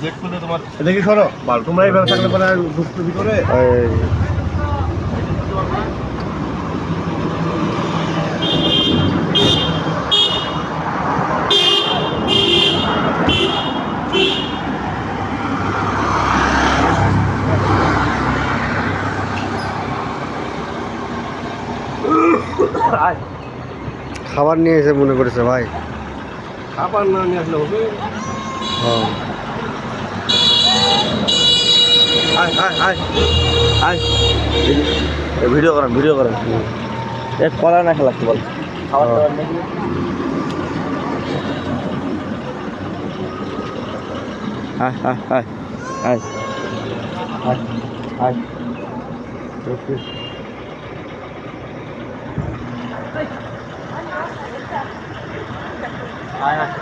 Gate খুলে তোমার দেখি সরো বাল তোমরা এইভাবে থাকলে পরে ঢুকতে ভিতরে খাবার নিয়ে এসে মনে করেছে ভাই, খাবার না নিয়ে আসলে হবে। হ্যাঁ ভিডিও করেন এক কলা না খেলা বল খাবার দাবার নাকি আয়